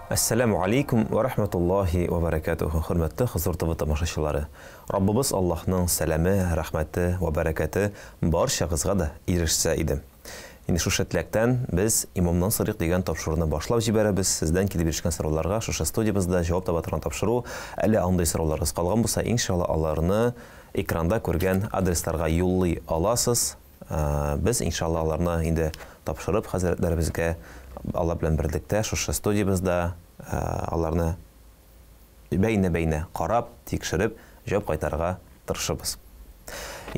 Ассаламу алейкум ва рахматуллахи ва баракатуху. Хөрмәтле хозур ТВ тамашачылары. Раббыбыз Аллаһның сәламе, рәхмәте ва баракаты барчагызга да ирешсә иде. Инде шушы теләктән без Имамнан Сырык дигән тапшыруны башлап җибәрәбез. Сездән килеп ирешкән сорауларга шушы студиябызда җавап таба торган тапшыру. Әле андый сорауларыгыз калган булса, иншалла аларны экранда күргән адрестарга юллый аласыз. Без иншалла аларны инде тапшырып хәзрәтләребезгә Алла белән берлектә шушы студиябызда аларны бәйнә-бәйнә карап, тикшереп, җавап кайтарырга тырышабыз.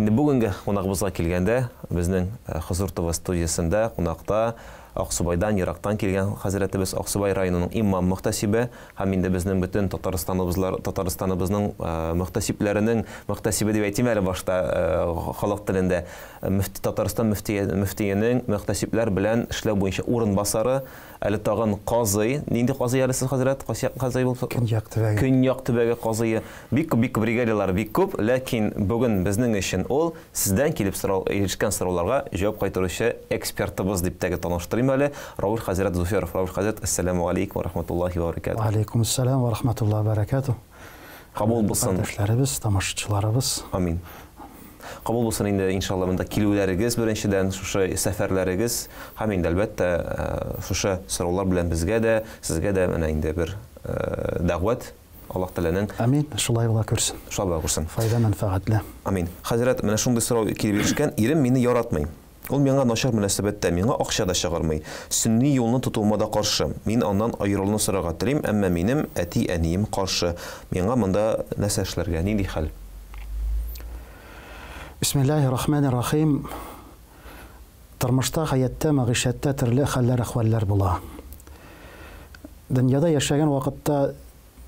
Инде бүгенге кунагыбызга килгәндә, безнең Хозур ТВ студиясында кунакта Аксубайдан ерактан килгән хәзрәтебез Аксубай районының имам мөхтәсибе һәм инде безнең бөтен Татарстаныбызның мөхтәсибләренең мөхтәсибе дип әйтим әле башта халык телендә Татарстан мөфтиенең мөхтәсибләр белән эшләү буенча урынбасары, әле тагын казый. Нинди казый әле сез хәзрәт? Казый булса? Көньяк төбәге казые. Бик бригадалар бик күп, ләкин бүген безнең өчен ул сездән килеп ирешкән сорауларга җавап кайтаручы экспертыбыз дип тәге таныштырыйм әле. Раул хәзрәт Зуферов. Раул хәзрәт, ассаламу алейкум ва рахматуллахи ва баракатух. Ва алейкум ассалам ва рахматуллахи ва баракатух. Кабул булсын. Кардәшләребез, тамашачыларыбыз. Амин. Кабул булсын инде иншалла монда килүләрегез беренчедән, шушы сәфәрләрегез һәм инде әлбәттә шушы сораулар белән безгә дә, сезгә дә менә инде бер дәгъват Аллаһ Тәгаләнең. Амин. Шулай була күрсен. Шулай була күрсен. Файда мәнфәгатьле. Амин. Хәзрәт, менә шундый сорау килеп ирешкән, ирем мине яратмый. Ул миңа начар мөнәсәбәттә, миңа акча да чыгармый. Сөнни юлны тотуыма да каршы. Мин аннан аерылуны сорарга телим, әмма минем әти-әнием каршы. Миңа монда нәрсә эшләргә, нинди хәл? Бисмиллаһир-рахманир-рахим. Тормышта, хаятта, мәгъишәттә төрле хәлләр, әхвалләр була. Дөньяда яшәгән вакытта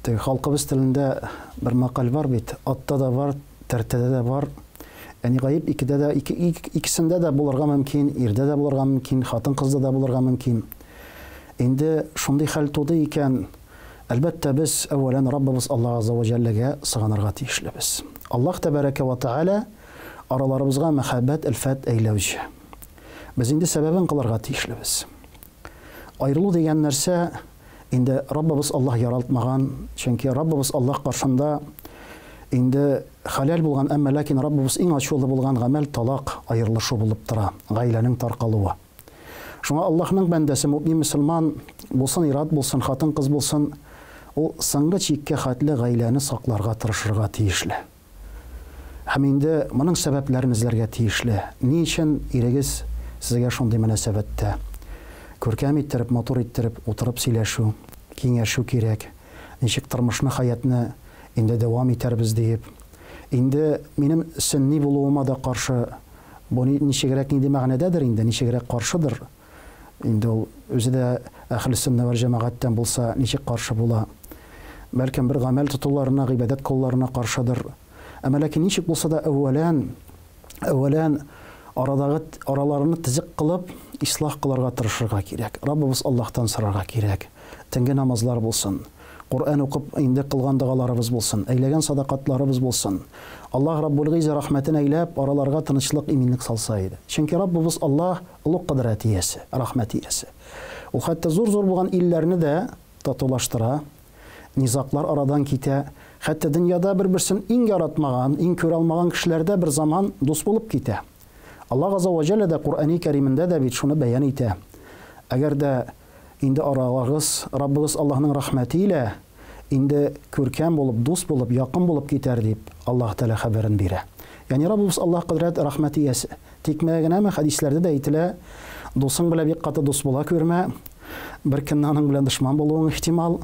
халкыбыз телендә бер мақал бар бит. Атта да бар, тәртәдә дә бар. Яни гаип икесендә дә булырга мөмкин, ирдә дә булырга мөмкин, хатын-кызда да булырга мөмкин. Инде шундый хәл туды икән, әлбәттә без әввәлән Раббыбыз Аллаһ Азза ва Җалләгә сыганырга тиешлебез. Аллаһ Тәбәрәкә ва Тәгалә араларыбызга мәхәббәт, әлфәт әйләүче. Без инде сәбәбен кылырга тиешлебез. Аерылу дигән нәрсә инде Раббыбыз Аллаһ яралтмаган, чөнки Раббыбыз Аллаһ каршында инде халал булган, әмма ләкин Раббыбыз иң ачулы булган гамәл талак, аерылышу булып тора, гаиләнең таркалуы. Шуңа Аллаһның бәндәсе мөэмин мөселман булсын, ират булсын, хатын-кыз булсын, ул соңгы чиккә хәтле гаиләне сакларга тырышырга тиешле. Һәм инде моның сәбәпләрен эзләргә тиешле. Ни өчен ирегез сезгә шундый мөнәсәбәттә күркәм иттереп, матур иттереп, утырып сөйләшү, киңәшү кирәк. Ничек тормышны, хаятны инде дәвам итәрбез дип. Инде минем сөнни булуыма да каршы, бу ничегрәк нинди мәгънәдәдер инде, ничегрәк каршыдыр. Инде ул үзе дә әһле сөннә вәл җәмәгатьтән булса, ничек каршы була? Бәлкем бер гамәл тотуларына, гыйбадәт кылуларына каршыдыр. Әмма ләкин ничек булса да әввәлән араларны тизек кылып, ислах кылырга тырышырга кирәк. Раббыбыз Аллаһтан сорарга кирәк. Тәңге намазлар булсын. Кур'ан укып инде кылган дуаларыбыз булсын, әйләгән садакатларыбыз булсын. Аллаһ Раббул Гыйза рәхмәтен әйләп, араларга тынычлык, иминлек салса иде. Чөнки Раббыбыз Аллаһ улуг кыдрәт иясе, рәхмәт иясе. Ул хәтта зур-зур булган илләрне дә татулаштыра, низаклар арадан китә. Хәтта дөньяда бер-берсен иң яратмаган, иң күрә алмаган кешеләрдә бер заман дус булып китә. Аллаһ Азза ва Җаллә дә Кур'ани Кәримендә дә бит шуны бәян итә. Әгәр дә инде аралагыз Раббыбыз Аллаһның рәхмәте илә инде күркәм булып, дус булып, якын булып китәр дип Аллаһ Тәгалә хәбәрен бирә. Яни Раббыбыз Аллаһ кыдрәт рәхмәт иясе. Тик мәгънәме хәдисләрдә дә әйтелә, дусың белән бик каты дус була күрмә. Бер көнне аның белән дошман булуың ихтимал.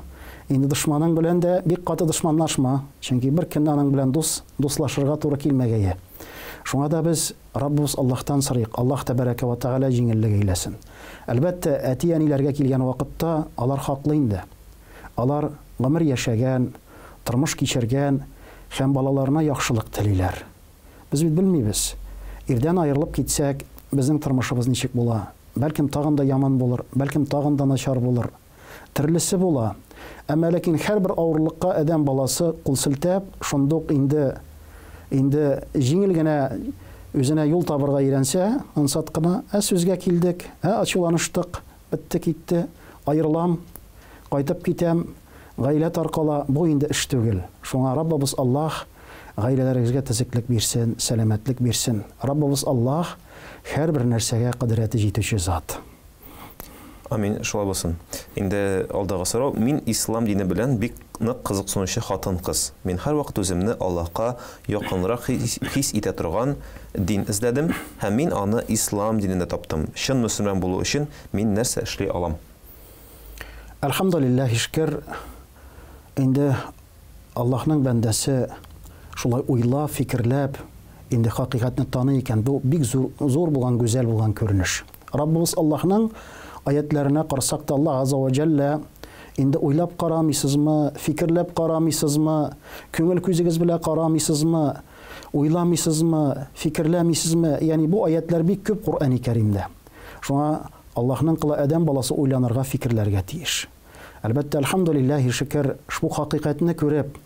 Инде дошманың белән дә бик каты дошманлашма, чөнки бер көнне аның белән дуслашырга туры килмәгәе. Шуңа да без Раббыбыз Аллаһтан сорыйк, Аллаһ Тәбәрәкә ва Тәгалә җиңеллек әйләсен. Әлбәттә, әти-әниләргә килгән вакытта алар хаклы инде. Алар гомер яшәгән, тормыш кичергән һәм балаларына яхшылык телиләр. Без бит белмибез. Ирдән аерылып китсәк, безнең тормышыбыз ничек була? Бәлкем тагын да яман булыр, бәлкем тагын да начар булыр. Төрлесе була. Әмма ләкин һәрбер авырлыкка адәм баласы кул селтәп, шундук инде җиңел генә үзенә юл табырга өйрәнсә, ансат кына сүзгә килдек, ачуланыштык, битте китте, аерылам, кайтып китәм, гаилә таркала, бу инде эш түгел. Шуңа Раббыбыз Аллаһ гаиләләрегезгә төзеклек бирсен, сәламәтлек бирсен. Раббыбыз Аллаһ һәрбер нәрсәгә кыдрәте җитүче зат. Амин, шулай булсын. Инде алдагы сорау, мин ислам дине белән бик нык кызыксынучы хатын-кыз. Мин һәр вакыт үземне Аллаһка якынрак хис итә торган дин эзләдем һәм мин аны ислам динендә таптым. Чын мөселман булу өчен мин нәрсә эшли алам? Әлхәмдүлиллаһ, шөкер, инде Аллаһның бәндәсе шулай уйлап, фикерләп, инде хакыйкатьне таный икән. Бу бик зур булган, гүзәл булган күренеш. Раббыбыз Аллаһның аятларына карасак та, Аллаһ азza ва җалла инде уйлап карамыйсызмы, фикерләп карамыйсызмы, күңел күзегез белән карамыйсызмы, уйламыйсызмы, фикерләмисезме? Ягъни бу аятлар бик күп Куръан-ы Кәримдә. Шуңа Аллаһның кылы адәм баласы уйланырга, фикерләргә тиеш. Әлбәттә, әлхәмдүлиллаһ, шөкер, шул хакыйкатьне күреп,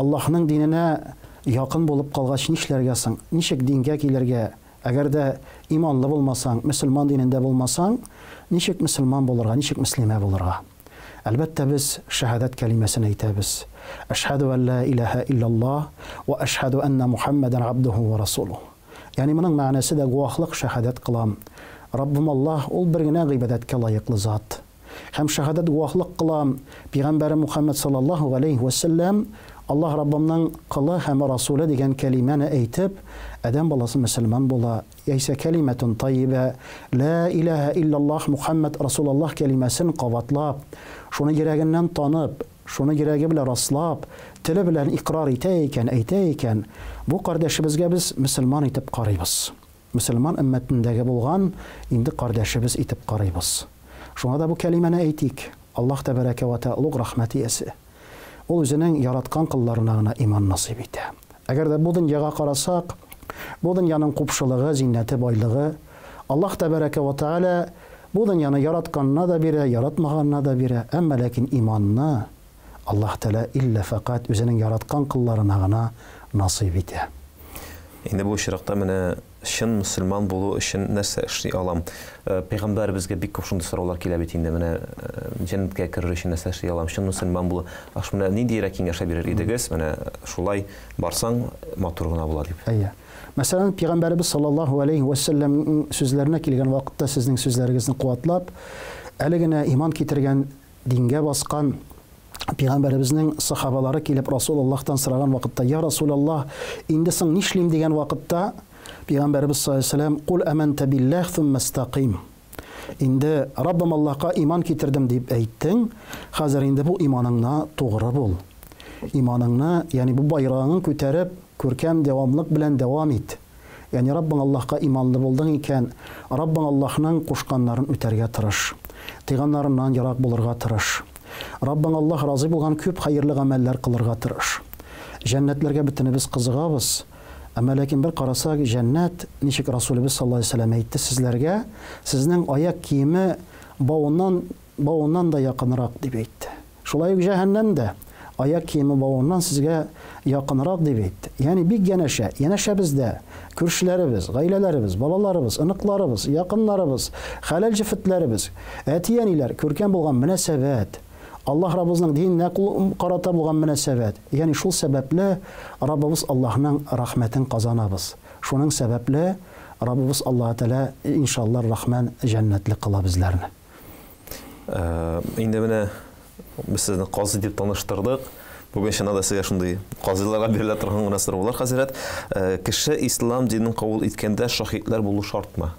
Аллаһның диненә якын булып калгач нишләргә соң? Ничек дингә килергә? Әгәр дә иманлы булмасаң, мөселман динендә булмасаң, ничек мөселман булырга, ничек мөслимә булырга? Әлбәттә, без шәһадәт кәлимәсен әйтәбез. Ашһаду ан ла илаһа илляллаһ ва ашһаду анна Мухаммадан абдуху ва расулуһ. Ягъни моның мәгънәсе дә гуахлык, шәһадәт кылам. Раббым Аллаһ ул бер генә гыйбадәткә лаеклы зат. Һәм шәһадәт гуахлык кылам, Пәйгамбәр Мухаммад саллаллаһу алейхи ва саллям Аллаһ Раббымның кылы һәм расулы дигән кәлимәне әйтеп, адәм баласы мөселман була. Яисә кәлимәтун тайиба, ла илаһа илляллаһ Мухаммад расулуллаһ кәлимәсен кабатлап, шуны йөрәгеннән танып, шуны йөрәге белән раслап, теле белән иqrar итә икән, әйтә икән, бу кардәшебезгә без мөселман итеп карыйбыз. Мөселман өммәтендәге булган инде кардәшебез итеп карыйбыз. Шуңа да бу кәлимәне әйтик. Аллаһ тәбәрәкә ва тәала рәхмәте ясе. Ул үзенең яраткан кылларына гына иман насыйп итә. Әгәр дә бу дөньяга карасак, бу дөньяның купшылыгы, зиннәте, байлыгы, Аллаһ тәбәрәкә ва тәала бу дөньяны яратканына да бирә, яратмаганына да бирә. Әмма ләкин иманны Аллаһ тәала илля фақат үзенең яраткан кылларына гына насыйп итә. Инде бу чиракта менә чын мөселман булу өчен нәрсә эшли алам? Пәйгамбәр безгә бик күп шундый сораулар килә бит инде. Менә җәннәткә керер өчен нәрсә эшли алам? Чын мөселман булу. Аш менә нинди киңәш бирер идегез? Менә шулай барсаң матур гына була дип. Әйе. Мәсәлән, Пәйгамбәрбез саллаллаһу алейхи ва саллям сүзләренә килгән вакытта сезнең сүзләрегезне куатлап, әле генә иман китергән, дингә баскан Пәйгамбәребезнең сахабалары килеп Расулуллаһтан сораган вакытта, я Расулаллаһ, инде соң нишлим дигән вакытта, Пәйгамбәрбез саллаллаһу алейхи ва саллям, кул аманта биллаһ thumma istaqim. Инде Раббым Аллаһка иман китердем дип әйттең, хәзер инде бу иманыңна тугры бул. Иманыңны, ягъни бу байрагын күтәреп, күркәм дәвамлык белән дәвам ит. Ягъни Раббың Аллаһка иманлы булдың икән, Раббың Аллаһның кушканнарын үтәргә тырыш. Тыйганнарыннан ярак булырга тырыш. Раббың Аллаһ разый булган күп хәерле гамәлләр кылырга тырыш. Җәннәтләргә бөтенебез кызыгабыз. Әмма ләкин бер карасак, җәннәт ничек Расулыбыз саллаллаһу алейхи ва саллям әйтте сезләргә, сезнең аяк киеме бавыннан да якынрак дип әйтте. Шулай ук җәһәннәм дә аяк киеме бавыннан сезгә якынрак дип әйтте. Ягъни бик янәшәбездә күршеләребез, гаиләләребез, балаларыбыз, ыныкларыбыз, якыннарыбыз, хәләл җефетләребез, әтияниләр күркәм булган мөнәсәбәт, Аллаһ Раббыбызның диненә карата булган мөнәсәбәт. Ягъни шул сәбәпле Раббыбыз Аллаһның рәхмәтен казанабыз. Шуның сәбәпле Раббыбыз Аллаһ Тәала иншаллаһ рәхмән җәннәтле кыла безләрне. Инде менә без сезне казый дип таныштырдык. Бүген шуңа да сезгә шундый казыйларга бирелә торган гына сораулар хәзрәт. Кеше ислам динен кабул иткәндә шаһидлар булу шартмы?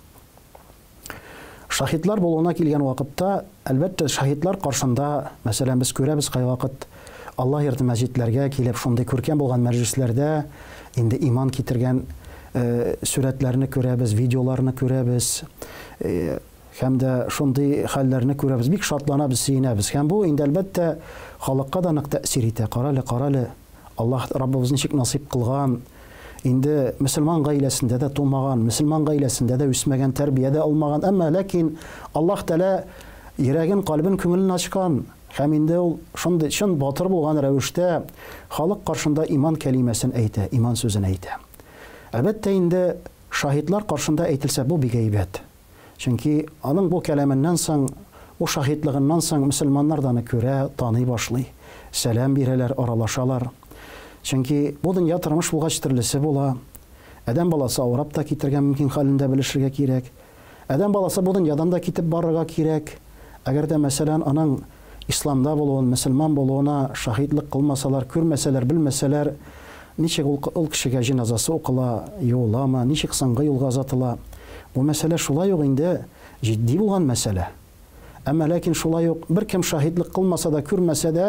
Шаһидлар булуына килгән вакытта, әлбәттә, шаһидлар каршында, мәсәлән, без күрәбез кай вакыт Аллаһ йорты мәҗитләргә килеп, шундый күркәм булган мәҗлесләрдә инде иман китергән сүрәтләрне күрәбез, видеоларны күрәбез, һәм дә шундый хәлләрне күрәбез, бик шатланабыз, сөенәбез. Һәм бу инде әлбәттә халыкка да нык тәэсир итә. Каралы, Аллаһ Раббыбыз ничек насыйп кылган, инде мөселман гаиләсендә дә тумаган, мөселман гаиләсендә дә үсмәгән, тәрбиядә алмаган, әмма ләкин Аллаһ Тәала йөрәген, калбын, күңелен ачкан. Һәм инде ул шундый чын батыр булган рәвештә халык каршында иман кәлимәсен әйтә, иман сүзен әйтә. Әлбәттә, инде шаһидлар каршында әйтелсә, бу бик әйбәт. Чөнки аның бу кәламеннән соң ул шаһитлыгыннан соң мөселманнар да аны күрә, таный башлый, сәлам бирәләр, аралашалар. Чөнки бу дөнья тормыш булгач төрлесе була. Адәм баласы авырап та китергә мөмкин, хәлендә белешергә кирәк. Адәм баласы бу дөньядан да китеп барырга кирәк. Әгәр дә мәсәлән аның исламда булуын, мөселман булуына шаһитлык кылмасалар, күрмәсәләр, белмәсәләр, ничек ул кешегә җиназасы укыла, юыламы, ничек соңгы юлга озатыла. Бу мәсьәлә шулай ук инде җитди булган мәсьәлә. Әмма ләкин шулай ук беркем шаһитлык кылмаса да, күрмәсә дә,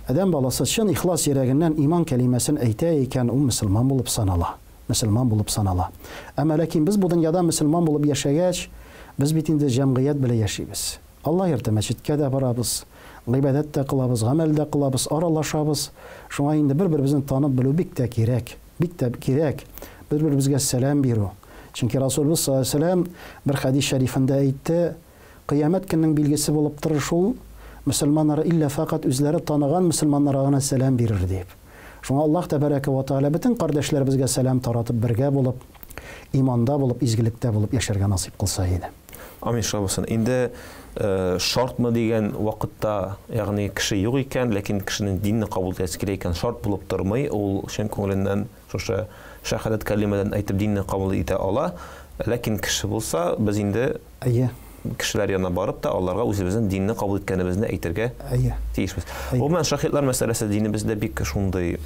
адәм баласы чын ихлас йөрәгеннән иман кәлимәсен әйтә икән, ул мөселман булып санала. Мөселман булып санала. Әмма ләкин без бу дөньяда мөселман булып яшәгәч, без бит инде җәмгыять белән яшибез. Алла йөртә, мәчеткә дә барабыз, гыйбадәт тә кылабыз, гамәл дә кылабыз, аралашабыз. Шуңа инде бер-беребезне танып белү бик тә кирәк. Бик тә кирәк. Бер-беребезгә сәлам бирү. Чөнки Расулыбыз саллаллаһу алейһи ва сәллям бер хадис шәрифендә әйтте, кыямәт көннең билгесе булып торыр шул, мөселманнар илля фақат үзләре таныган мөселманнарга гына сәлам бирер дип. Шуңа Аллаһ тәбәрәкә ва тәгалә бөтен кардәшләребезгә сәлам таратып, бергә булып, иманда булып, изгелектә булып яшәргә насыйп кылса иде. Амин шабасын. Инде шартмы дигән вакытта, ягъни кеше юк икән, ләкин кешенең динне кабул итәсе кирәк икән, шарт булып тормый, ул чын күңеленнән шушы шаһадат кәлимәдән әйтеп динне кабул итә ала. Ләкин кеше булса, без инде кешеләр янына барып та аларга үзебезнең динне кабул иткәнебезне әйтергә тиешбез. Гомумән шаһитлар мәсьәләсе динебездә бик шундый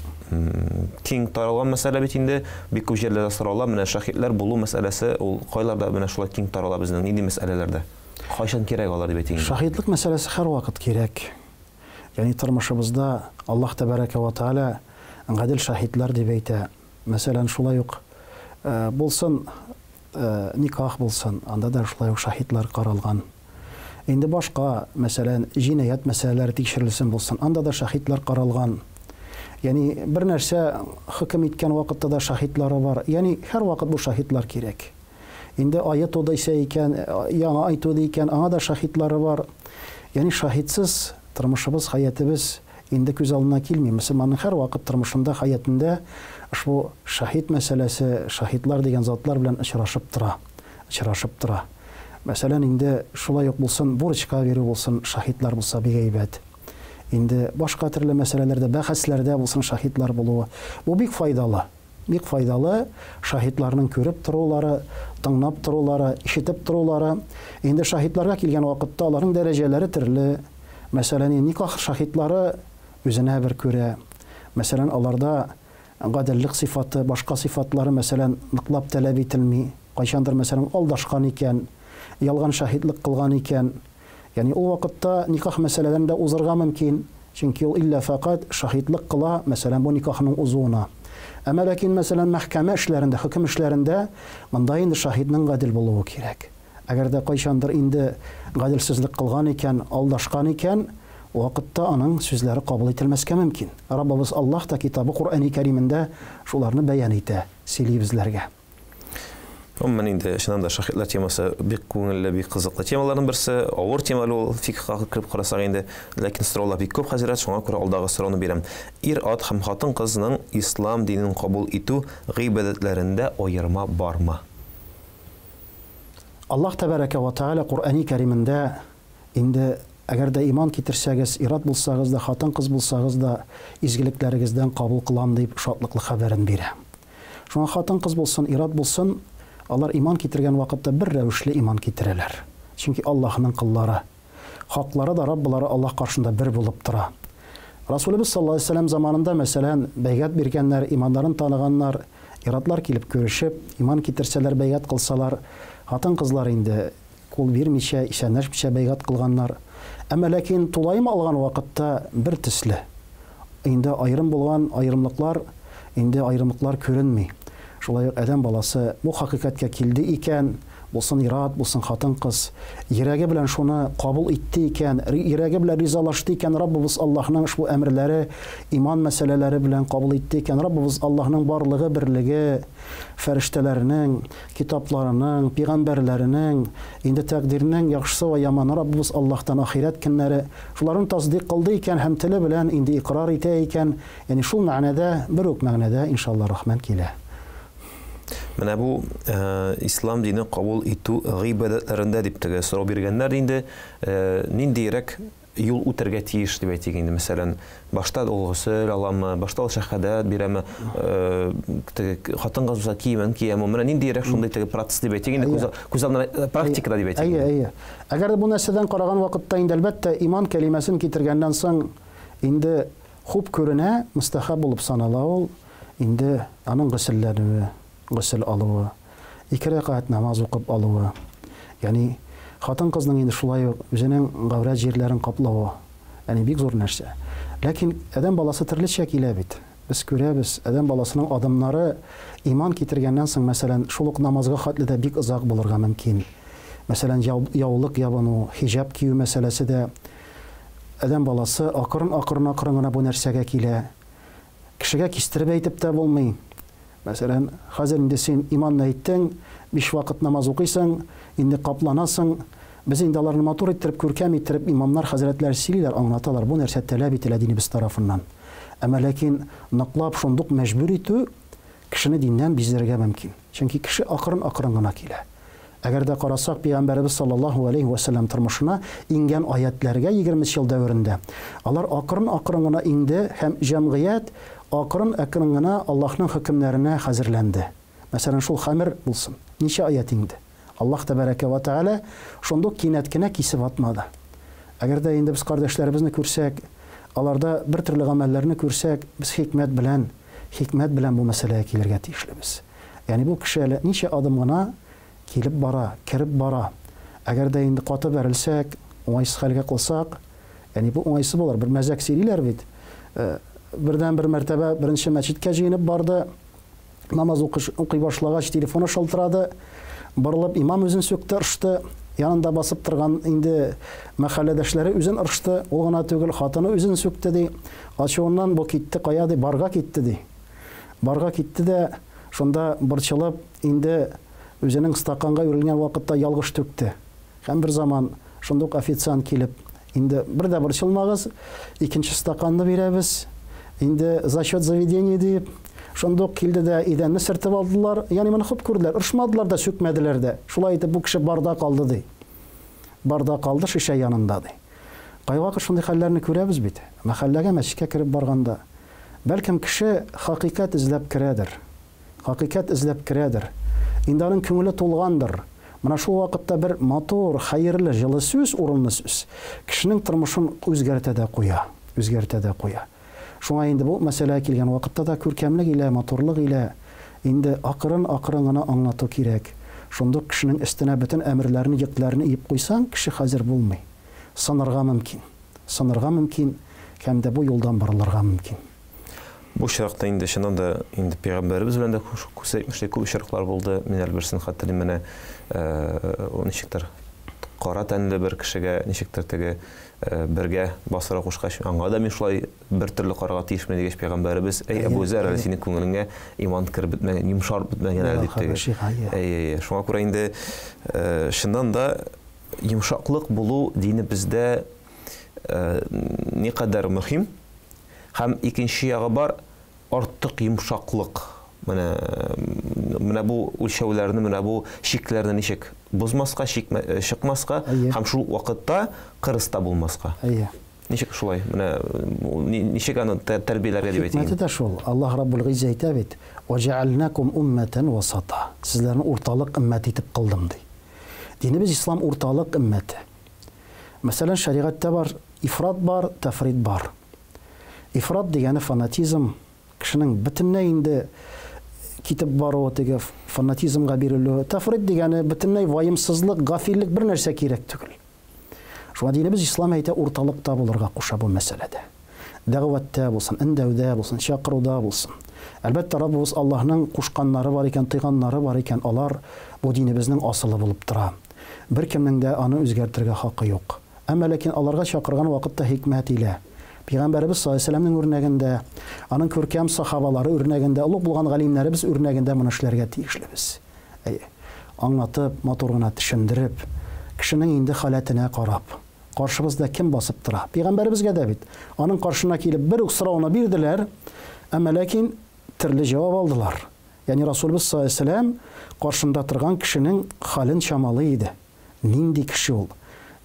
киң таралган мәсьәлә бит инде, бик күп җирләрдә сорала. Менә шаһитлар булу мәсьәләсе ул кайларда менә шулай киң тарала безнең нинди мәсьәләләрдә. Кайчан кирәк алар дип әйтик. Шаһитлык мәсьәләсе һәрвакыт кирәк. Ягъни тормышыбызда Аллаһ тәбәрәкә ва тәгалә гадел шаһитлар дип әйтә. Мәсәлән, шулай ук булсын никах булсын, анда да шулай ук шаһитлар каралган. Инде башка, мәсәлән, җинаят мәсьәләләре тикшерелсен булсын, анда да шаһитлар каралган. Яни бер нәрсә хөкем иткән вакытта да шаһитлары бар. Яни һәрвакыт бу шаһитлар кирәк. Инде аят удайса икән, яңа айту икән, аңа да шаһитлары бар. Яни шаһитсыз тормышыбыз, хаятыбыз инде күз алдына килми. Мөселманның һәрвакыт тормышында, хаятында ошбу шаһит мәсьәләсе, шаһитлар дигән затлар белән очрашып тора. Мәсәлән, инде шулай ук булсын, бурычка бирү булсын, шаһитлар булса бик әйбәт. Инде башка төрле мәсьәләләрдә, бәхәсләрдә булсын шаһитлар булуы. Бу бик файдалы. Бик файдалы шаһитларның күреп торулары, тыңлап торулары, ишетеп торулары. Инде шаһитларга килгән вакытта аларның дәрәҗәләре төрле. Мәсәлән, никах шаһитлары үзенә бер күрә. Мәсәлән, аларда гаделлек сыйфаты, башка сыйфатлары мәсәлән ныклап таләп ителми. Кайчандыр мәсәлән алдашкан икән, ялган шаһитлык кылган икән. Яни ул вакытта никах мәсьәләләрендә узырга мөмкин. Чөнки ул илля фақат шаһитлык кыла, мәсәлән, бу никахның узуына. Әмма ләкин мәсәлән мәхкәмә эшләрендә, хөкем эшләрендә монда инде шаһитның гадел булуы кирәк. Әгәр дә кайчандыр инде гаделсезлек кылган икән, алдашкан икән, вакытта аның сүзләре кабул ителмәскә мөмкин. Раббыбыз Аллаһ та китабы Куръани Кәримендә шуларны бәян итә, сөйли безләргә. Мен инде шуннан да шаһитлар темасы бик күңелле, бик кызыклы темаларның берсе, авыр темалы ул фикъка кирип карасак инде, ләкин сораулар бик күп хәзрәт, шуңа күрә алдагы сорауны бирәм. Ир-ат һәм хатын-кызның ислам динен кабул итү гыйбадәтләрендә аерма бармы? Аллаһ тәбәрәкә ва тәгалә Куръани Кәримендә инде әгәр дә иман китерсәгез, ират булсагыз да, хатын-кыз булсагыз да, изгелекләрегездән кабул кылам дип шатлыклы хәбәрен бирә. Шуңа хатын-кыз булсын, ират булсын, алар иман китергән вакытта бер рәвешле иман китерәләр. Чөнки Аллаһның кыллары, хаклары да Раббылары Аллаһ каршында бер булып тора. Расулыбыз саллаллаһу алейһи ва сәллям заманында мәсәлән бәйгат биргәннәр, иманнарын таныганнар, иратлар килеп күрешеп, иман китерсәләр, бәйгат кылсалар, хатын-кызлар инде кул бирмичә, исәнләшмичә бәйгат кылганнар. Әмма ләкин тулайым алган вакытта бер төсле. Инде аерым булган аерымлыклар, инде аерымлыклар күренми. Шулай ук адәм баласы бу хакыйкатькә килде икән, булсын ират, булсын хатын-кыз, йөрәге белән шуны кабул итте икән, йөрәге белән ризалашты икән, Раббыбыз Аллаһның ушбу әмерләре, иман мәсьәләләре белән кабул итте икән, Раббыбыз Аллаһның барлыгы, берлеге, фәрештәләренең, китапларының, пәйгамбәрләренең, инде тәкъдирнең яхшысы ва яманы Раббыбыз Аллаһтан ахират көннәре, шуларын тасдиқ кылды икән һәм теле белән инде иqrar итә икән, ягъни шул мәгънәдә, бер үк мәгънәдә иншаллаһ рахман килә. Менә бу ислам динен кабул итү гыйбадәтләрендә дип теге сорау биргәннәр инде ниндирәк юл үтәргә тиеш дип әйтик инде. Мәсәлән, башта ул гусел аламы, башта ул шәһадәт бирәме, хатын-кыз булса киемен киеме, менә ниндирәк шундый теге процесс дип әйтик инде, күз алдына практикада дип әйтик. Әйе. Әгәр бу нәрсәдән караган вакытта инде әлбәттә иман кәлимәсен китергәннән соң инде хуп күренә, мустахаб булып санала ул, инде аның гуселләнүе, гусел алуы, 2 рәкать намаз укып алуы. Ягъни хатын-кызның инде шулай үзенең гаврат җирләрен каплавы, ягъни бик зур нәрсә. Ләкин адәм баласы төрлечә килә бит. Без күрәбез, адәм баласының адымнары иман китергәннән соң, мәсәлән, шул ук намазга хәтле дә бик озак булырга мөмкин. Мәсәлән, яулык ябыну, хиҗаб кию мәсьәләсе дә адәм баласы акрын гына бу нәрсәгә килә. Кешегә кистереп әйтеп тә булмый. Мәсәлән, хәзер инде син иманны әйттең, 5 вакыт намаз укыйсың, инде капланасың. Без инде аларны матур иттереп, күркәм иттереп имамнар, хәзрәтләр сөйлиләр, аңлаталар. Бу нәрсә таләп ителә динебез тарафыннан. Әмма ләкин ныклап шундук мәҗбүр итү кешене диннән биздерергә мөмкин. Чөнки кеше акрын гына килә. Әгәр дә карасак, Пәйгамбәрбез саллаллаһу алейхи ва саллям тормышына ингән аятләргә 20 ел дәверендә, алар акрын гына инде һәм җәмгыять акрын гына Аллаһның хөкемнәренә хәзерләнде. Мәсәлән, шул хәмер булсын. Ничә аят инде. Аллаһ тәбәрәкә ва тәгалә шундук кинәт кенә кисеп атмады. Әгәр дә инде без кардәшләребезне күрсәк, аларда бер төрле гамәлләрне күрсәк, без хикмәт белән бу мәсьәләгә килергә тиешлебез. Ягъни бу кеше ничә адым гына килеп бара, кирип бара. Әгәр дә инде каты бәрелсәк, уңайсыз хәлгә кылсак, ягъни бу уңайсыз булыр. Бер мәзәк сөйлиләр бит. Бердән бер мәртәбә беренче мәчеткә җыенып барды. Намаз укый башлагач телефоны шалтырады. Борылып имам үзен сөкте, ырышты. Янында басып торган инде мәхәлләдәшләре үзен ырышты. Ул гына түгел, хатыны үзен сөкте ди. Ачуыннан бу китте, кая ди, барга китте ди. Барга китте дә шунда борчылып инде үзенең стаканга үрелгән вакытта ялгыш төкте. Һәм бер заман шундук официант килеп, инде бер дә борчылмагыз, икенче стаканны бирәбез. Инде за счет заведения дип шундук килде дә идәнне сыртып алдылар. Ягъни моны хуп күрделәр, ырышмадылар да, сөкмәделәр дә. Шулай итеп бу кеше барда калды ди. Барда калды шишә янында ди. Кайвакыт шундый хәлләрне күрәбез бит. Мәхәлләгә, мәчеткә кирип барганда, бәлкем кеше хакыйкать эзләп керәдер. Хакыйкать эзләп керәдер. Инде аның күңеле тулгандыр. Менә шул вакытта бер матур, хәерле, җылы сүз, урынлы сүз кешенең тормышын үзгәртә дә куя. Шуңа инде бу мәсьәләгә килгән вакытта да күркәмлек илә, матурлык илә инде акрын гына аңлату кирәк. Шундук кешенең өстенә бөтен әмерләрне, йөкләрне иеп куйсаң, кеше хәзер булмый. Сынырга мөмкин, һәм дә бу юлдан барылырга мөмкин. Бу шарыкта инде шуннан да инде Пәйгамбәрбез белән дә күрсәтмешли күп шарыклар булды. Мен әлбәттә хәтерлим, менә ничектер кара тәнле бер кешегә ничектер теге бергә басыра кушкач, аңа да мин шулай бер төрле карарга тиешме дигәч, Пәйгамбәрбез: "Әй Әбу Зәр, әле синең күңелеңә иман киреп бетмәгән, йомшарып бетмәгән әле" дип теге. Шуңа күрә инде шуннан да йомшаклык булу динебездә никадәр мөһим. Һәм икенче ягы бар, артык йомшаклык. Менә бу үлчәүләрне, менә бу шикләрне ничек бозмаска, чыкмаска, һәм шул вакытта кырыста булмаска. Ничек шулай? Менә ничек аны тәрбияләргә дип әйтәм. Хикмәте дә шул. Аллаһ Раббул Гизза әйтә бит: "Ва җаалнакум умматан васата." Сезләрне урталык уммат итеп кылдым ди. Динебез ислам урталык умматы. Мәсәлән, шәригатьтә бар, ифрат бар, тафрит бар. Ифрат дигәне фанатизм, кешенең бөтенләй инде китеп баруы, теге фанатизмга бирелү. Тафрит дигәне бөтенләй ваемсызлык, гафиллек, бер нәрсә кирәк түгел. Шуңа динебез ислам әйтә, урталыкта булырга куша бу мәсьәләдә. Дәгъвәттә булсын, индәүдә булсын, чакыруда булсын. Әлбәттә, Раббыбыз Аллаһның кушканнары бар икән, тыйганнары бар икән, алар бу динебезнең асылы булып тора. Бер кемнең дә аны үзгәртергә хакы юк. Әмма ләкин аларга чакырган вакытта хикмәт илә. Пәйгамбәрбез саллаллаһу алейһи ва сәлләмнең үрнәгендә, аның күркәм сахабалары үрнәгендә, улуг булган галимнәребез үрнәгендә моны эшләргә тиешлебез. Аңлатып, матур гына төшендереп, кешенең инде халәтенә карап, каршыбызда кем басып тора? Пәйгамбәребезгә дә бит аның каршына килеп бер үк сорауны бирделәр, әмма ләкин төрле җавап алдылар. Яни Расулыбыз саллаллаху алейхи ва саллям каршында торган кешенең халын чамалы иде. Нинди кеше ул?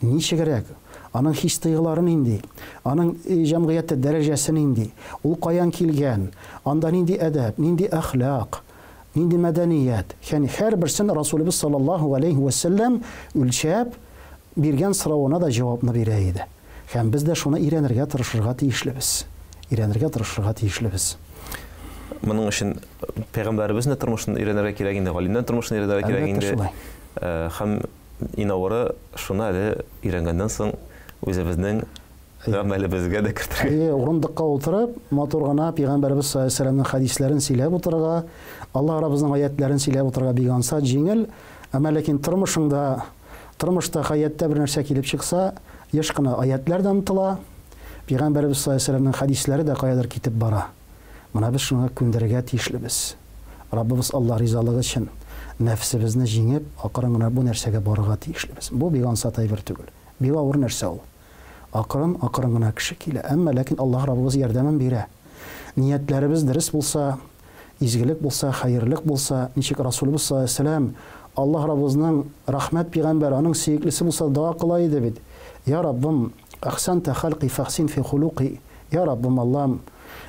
Ничегрәк? Аның хис-тойгылары нинди? Аның җәмгыятьтә дәрәҗәсе нинди? Ул каян килгән? Анда нинди әдәп, нинди әхлак, нинди мәдәният? Яни һәрберсен Расулыбыз саллаллаху алейхи ва саллям үлчәп биргән соравына да җавапны бирә иде. Һәм без дә шуны өйрәнергә тырышырга тиешлебез. Өйрәнергә тырышырга тиешлебез. Моның өчен пәйгамбәребезнең тормышын өйрәнергә кирәк инде, галимнән тормышын өйрәнергә кирәк инде. Һәм инавары шуны әле өйрәнгәннән соң үзебезнең гамәлебезгә дә кертергә. Урындыкка утырып, матур гына Пәйгамбәрбез саллаллаху алейхи ва саллямның хадисләрен сөйләп утырырга, Аллаһ Раббыбызның аятларын сөйләп утырырга бик ансат җиңел, әмма ләкин тормышта хаятта бер нәрсә килеп чыкса, еш кына аятлар да онытыла, Пәйгамбәрбез саллаллаху алейхи ва саллямның хадисләре дә каядыр китеп бара. Моны без шуңа күндерергә тиешлебез. Раббыбыз Аллаһ ризалыгы өчен нәфсебезне җиңеп, акрын гына бу нәрсәгә барырга тиешлебез. Бу бик ансат әйбер түгел. Бик авыр нәрсә ул. Акрын гына кеше килә, әмма ләкин Аллаһ Раббыбыз ярдәмен бирә. Ниятләребез дөрес булса, изгелек булса, хәерлек булса, ничек Расулыбыз саллаллаху алейхи ва саллям Аллаһ Раббыбызның рәхмәт пәйгамбәр, аның сөеклесе булса дуа кыла иде бит. Я Раббым, ахсанта халқи фахсин фи хулуқи. Я Раббым, Аллаһым,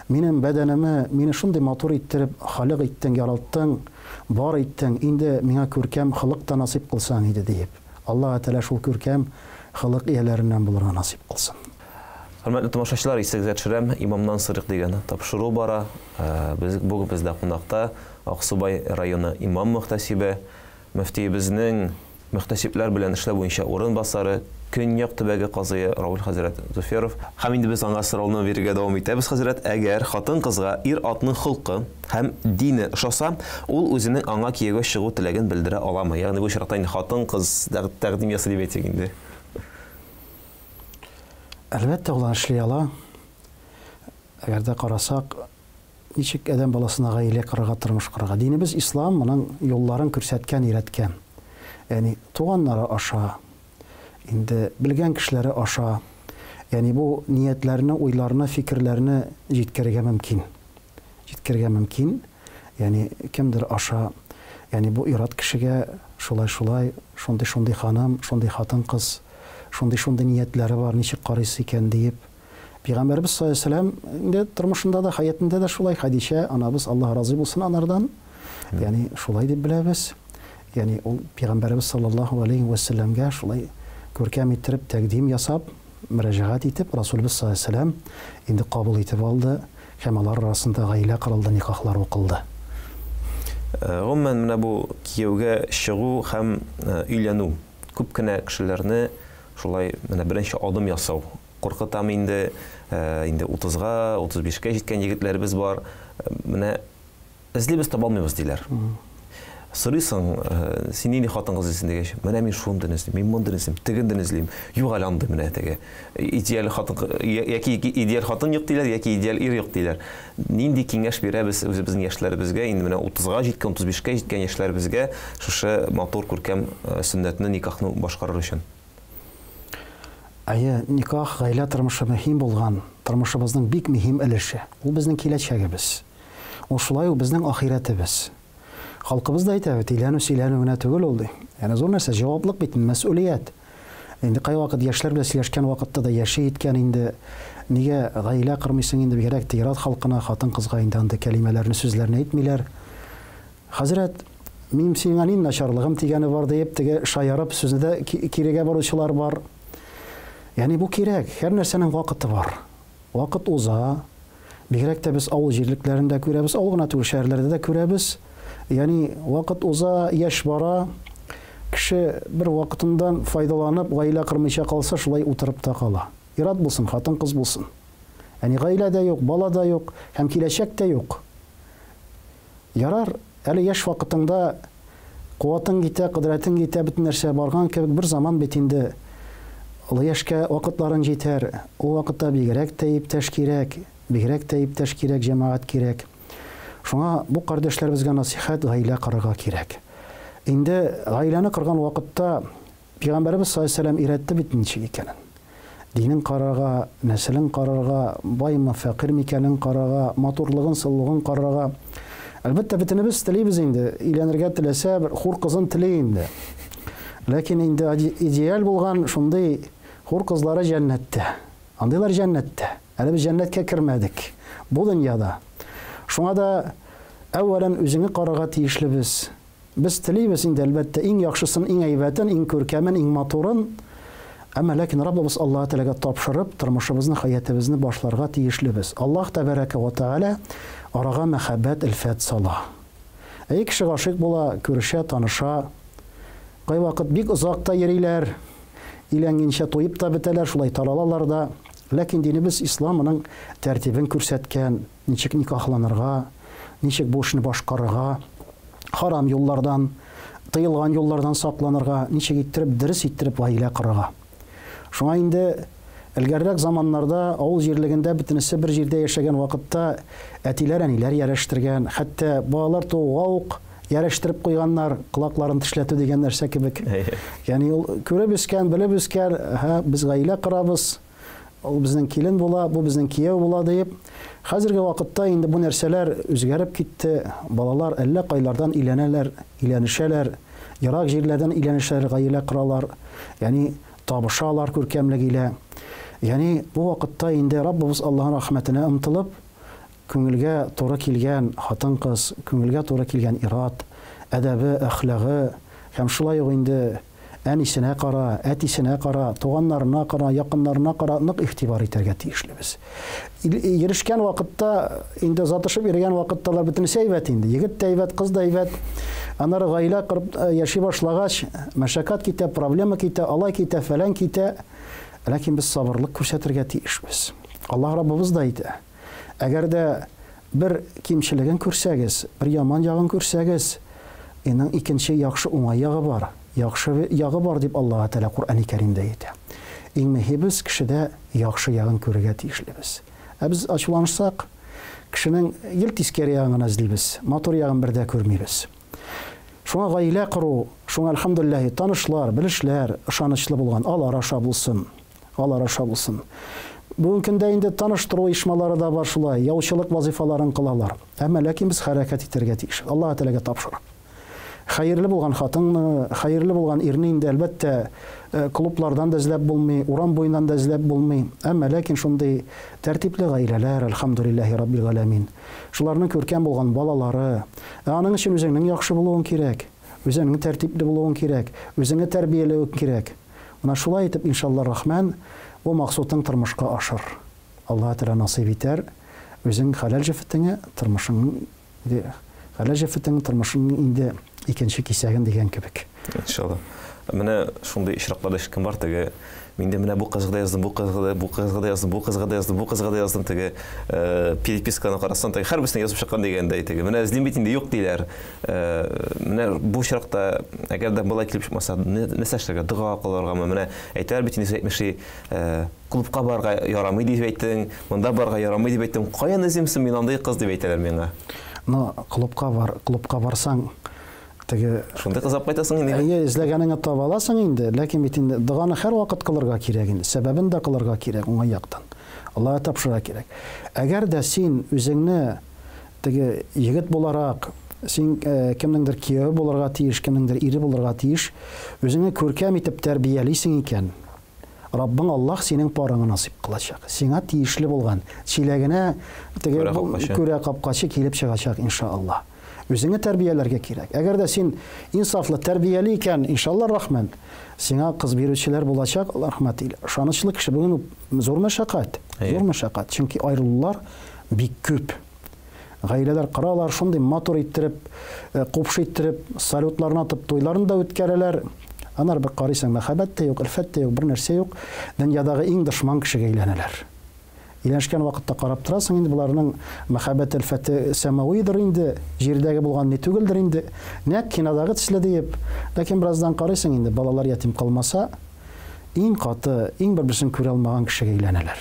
минем бәдәнемә, мине шундый матур иттереп халык иттең, яраттың, бар иттең, инде миңа күркәм халык та насип кылсаң иде дип. Аллаһ Тәала шул күркәм халык ияләреннән булырга насип кылсын. Хөрмәтле тамашачылар, исегезгә төшерәм, Имамнан Сырык дигән тапшыру бара. Бүген бездә кунакта Аксубай районы имам мөхтәсибе, мөфтиебезнең мөхтәсибләр белән эшләр буенча урынбасары, Көньяк төбәге казые Раул хәзрәт Зуферов. Һәм инде без аңа сорауларны бирергә дәвам итәбез, хәзрәт. Әгәр хатын-кызга ир атның холкы һәм дине ошаса, ул үзенең аңа кияүгә чыгу теләген белдерә аламы? Ягъни бу шартта хатын-кыз тәкъдим ясый дип әйтсәк инде. Әлбәттә, ул эшли ала. Әгәр дә карасак, ничек адәм баласына гаилә корырга, тормыш корырга. Динебез ислам моның юлларын күрсәткән, өйрәткән. Яни туганнары аша, инде белгән кешеләре аша, яни бу ниятләрне, уйларны, фикерләрне җиткерергә мөмкин. Яни кемдер аша, яни бу ират кешегә шулай, шундый ханым, шундый хатын-кыз, шундый ниятләре бар, ничек карыйсы икән дип. Пәйгамбәрбез саллаллаху алейхи ва саллям инде тормышында да, хаятында да шулай. Хадиша анабыз, Аллаһ разый булсын анардан, яни шулай дип беләбез. Яни ул Пәйгамбәрбез саллаллаһу алейхи ва саллямга шулай күркәм иттереп, тәкъдим ясап, мөрәҗәгать итеп, Расулыбыз саллаллаһу алейхи ва саллям инде кабул итеп алды, һәм алар арасында гаилә корылды, никахлар укылды. Гомумән менә бу кияүгә чыгу һәм өйләнү күп кенә кешеләрне шулай менә беренче адым ясау куркытам инде 30-га, 35-ка җиткән егетләребез бар. Менә эзлибез, таба алмыйбыз диләр. Сорыйсың, син нинди хатын-кыз эзлисең дигәч, менә мин шундый эзлим, мин монда эзлим, тегендә эзлим. Юк әле андый менә теге. Идеаль хатын, яки идеаль хатын юк диләр, яки идеаль ир юк диләр. Нинди киңәш бирәбез үзебезнең яшьләребезгә, инде менә 30-га җиткән, 35-ка җиткән яшьләребезгә шушы матур күркәм сөннәтне, никахны башкарыр өчен? Никах, гаилә тормышы мөһим булган, тормышыбызның бик мөһим өлеше. Ул безнең киләчәгебез. Ул шулай ул безнең ахиратыбыз. Халкыбыз да әйтә, өйләнү генә түгел ул ди. Яни зур нәрсә, җаваплык бит, мәс'улият. Инде кай вакыт яшьләр белән сөйләшкән вакытта да яши иткән инде. Нигә гаилә кырмыйсың инде, бигрәк тират халкына, хатын-кызга инде анда кәлимәләрне, сүзләрне әйтмиләр. Хәзрәт, мин сиңа нинди начарлыгым тигәне бар дип, теге шаярып сүзне кирегә баручылар бар. Яни бу кирәк, һәр нәрсәнең вакыты бар. Вакыт уза. Бигрәк тә без авыл җирлекләрендә күрәбез, авыл гына түгел, шәһәрләрдә дә күрәбез. Яни вакыт уза, яшь бара, кеше бер вакытындан файдаланып, гаилә кырмыйча калса, шулай утырып та кала. Ират булсын, хатын-кыз булсын. Яни гаилә дә юк, бала да юк, һәм киләчәк тә юк. Ярар, әле яшь вакытында куатың китә, кыдрәтең китә, бөтен нәрсә барган кебек, бер заман бит инде олы яшькә вакытларын җитәр. Ул вакытта бигрәк тә иптәш кирәк, җәмәгать кирәк. Шуңа бу кардәшләребезгә насихат, гаилә корырга кирәк. Инде гаиләне корган вакытта Пәйгамбәрбез саллаллаһу алейхи ва саллям өйрәтте бит ничек икәнен. Динен карарга, нәселен карарга, баймы, фәкыйрме икәнен карарга, матурлыгын, сыллыгын карарга. Әлбәттә, бөтенебез телибез инде, өйләнергә теләсә, бер хур кызын тели инде. Ләкин инде идеал булган шундый хур кызлары җәннәттә. Андыйлар җәннәттә. Әле без җәннәткә кермәдек бу дөньяда. Шуңа да әүвәлен үзеңне карарга тиешлебез. Без телибез инде әлбәттә иң яхшысын, иң әйбәтен, иң күркәмен, иң матурын. Әмма ләкин Раббыбыз Аллаһ Тәгаләгә тапшырып, тормышыбызны, хаятыбызны башларга тиешлебез. Аллаһ Тәбәрәкә ва Тәгалә арага мәхәббәт, илфәт сала. Кеше гашыйк була, күрешә, таныша. Кай вакыт бик озакта йөриләр, иләнгәнчә туеп та бетәләр, шулай таралалар да. Ләкин динебез исламның тәртибен күрсәткән, ничек никахланырга, ничек бу эшне башкарырга, харам юллардан, тыелган юллардан сакланырга, ничек иттереп, дөрес иттереп гаилә корырга. Шуңа инде элгәррәк заманнарда авыл җирлегендә бөтенесе бер җирдә яшәгән вакытта әтиләр, әниләр яраштырган, хәтта балалар тууга ук яраштырып куйганнар, кылакларын тешләтү дигән нәрсә кебек. Ягъни ул күреп үскән, белеп үскән, без гаилә корабыз, ул безнең килен була, бу безнең кияү була дип. Хәзерге вакытта инде бу нәрсәләр үзгәреп китте. Балалар әллә кайлардан иләнәләр, иләнешәләр, ярак җирләрдән иләнешәләр, гаилә коралар. Ягъни табышалар күркәмлек илә. Ягъни бу вакытта инде Раббыбыз Аллаһның рәхмәтенә омтылып, күңелгә туры килгән хатын-кыз, күңелгә туры килгән ират, әдәбе, әхлагы, һәм шулай ук инде әнисенә кара, әтисенә кара, туганнарына кара, якыннарына кара, нык игътибар итәргә тиешлебез. Йөришкән вакытта, инде затышып йөргән вакытталар бөтенесе әйбәт инде. Егет тә әйбәт, кыз да әйбәт. Аннары гаилә корып яши башлагач, мәшәкать китә, проблема китә, алай китә, фәлән китә. Ләкин без сабырлык күрсәтергә тиешбез. Аллаһ Раббыбыз да әйтә. Әгәр дә бер кимчелеген күрсәгез, бер яман ягын күрсәгез, аның икенче яхшы уңай ягы бар. Яхшы ягы бар дип Аллаһ Тәгалә Куръан-ы Кәримдә әйтә. Иң мөһиме кешедә яхшы ягын күрергә тиешлебез. Без ачуланышсак, кешенең ел тискәре ягын эзлибез, матур ягын бердә күрмибез. Шуңа гаилә кору, шуңа әлхәмдүлилләһ, танышлар, белешләр ышанычлы булган, алар аша булсын. Алар аша булсын. Бүгенге көндә инде таныштыру оешмалары да бар шулай, яучылык вазифаларын кылалар. Әмма ләкин без хәрәкәт итәргә тиеш. Аллаһ Тәгаләгә тапшырып. Хәерле булган хатынны, хәерле булган ирне инде әлбәттә клублардан да эзләп булмый, урам буеннан да эзләп булмый. Әмма ләкин шундый тәртипле гаиләләр, әлхәмдүлилләһи раббил галәмин. Шуларның күркәм булган балалары, аның өчен үзеңнең яхшы булуың кирәк, үзеңнең тәртипле булуың кирәк, үзеңне тәрбияләүең кирәк. Менә шулай итеп, иншалла рахман, бу максатың тормышка ашыр. Аллаһ Тәгалә насыйп итәр, үзең хәләл җефетеңә, тормышың инде икенче кисәген дигән кебек. Иншалла. Менә шундый ишракларда ишкән бар теге. Миндә менә бу кызга да яздым, бу кызга да, бу кызга да яздым, бу кызга да яздым, бу кызга да яздым теге переписканы карасаң теге һәрберсенә язып чыккан дигәндәй теге. Менә эзлим бит инде юк диләр. Менә бу ишракта әгәр дә болай килеп чыкмаса, нәрсә эшләргә, дуга кылыргамы? Менә әйтәләр бит инде әйтмеши, клубка барга ярамый дип әйттең, монда барга ярамый дип әйттең. Каян эзлимсең мин андай кыз дип әйтәләр миңа. Клубка барсаң, теге шунда кызап кайтасың инде. Эзләгәнеңне таба аласың инде, ләкин бит инде дуганы һәр вакыт кылырга кирәк инде. Сәбәбен дә кылырга кирәк уңай яктан. Аллаһ тапшыра кирәк. Әгәр дә син үзеңне теге егет буларак, син кемнеңдер кияү булырга тиеш, кемнеңдер ире булырга тиеш, үзеңне күркәм итеп тәрбиялисең икән, Раббың Аллаһ синең параңны насыйп кылачак. Сиңа тиешле булган чиләгенә теге күрә капкачы килеп чыгачак иншалла. Үзеңне тәрбияләргә кирәк. Әгәр дә син инсафлы тәрбияли икән, иншалла рахман, сиңа кыз бирүчеләр булачак, рахмат ил. Шанычлы кеше бүген зур мәшәкать. Зур мәшәкать. Чөнки аерылулар бик күп. Гаиләләр каралар, шундый матур иттереп, купшы иттереп, салютларны атып, туйларын да үткәрәләр. Анар бер карыйсың, мәхәббәт тә юк, илфәт тә юк, бер нәрсә юк. Дөньядагы иң дошман кешегә әйләнәләр. Иләшкән вакытта карап торасың, инде буларның мәхәббәт илфәте сәмавидер инде, җирдәге булган ни түгелдер инде. Нәкъ кинодагы төсле дип, ләкин бераздан карыйсың инде, балалар ятим калмаса, иң каты, иң бер-берсен күрә алмаган кешегә әйләнәләр.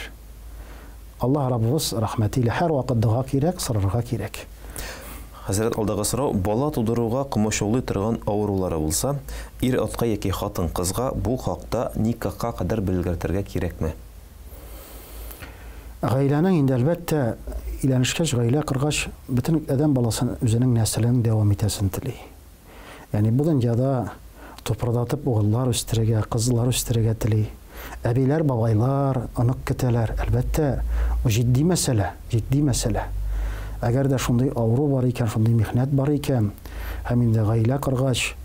Аллаһ Раббыбыз рәхмәтиле һәр вакыт дуга кирәк, сырырга кирәк. Хәзрәт, алдагы сорау, бала тудыруга кымышаулый торган авырулары булса, ир атка яки хатын кызга бу хакта никахка кадәр белгертергә кирәкме? Гаиләнең инде әлбәттә өйләнешкәч, гаилә коргач, бөтен адәм баласын үзенең нәселен дәвам итәсен тели. Яни бу дөньяда тупырдатып угыллар үстерергә, кызлар үстерергә тели. Әбиләр, бабайлар, анык көтәләр. Әлбәттә, бу җитди мәсьәлә, җитди мәсьәлә. Әгәр дә шундый авыру бар икән, шундый михнәт бар икән, һәм инде гаилә коргач,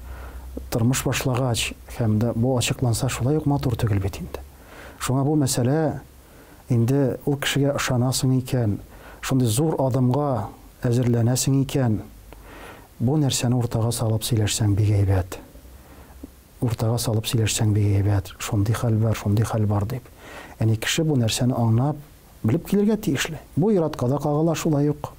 тормыш башлагач, һәм дә бу ачыкланса, шулай ук матур түгел бит инде. Шуңа бу мәсьәлә инде ул кешегә ышанасың икән, шундый зур адымга әзерләнәсең икән, бу нәрсәне уртага салып сөйләшсәң бик әйбәт. Уртага салып сөйләшсәң бик әйбәт. Шундый хәл бар дип. Яни кеше бу нәрсәне аңлап, белеп килергә тиешле. Бу иратка да кагыла шулай ук.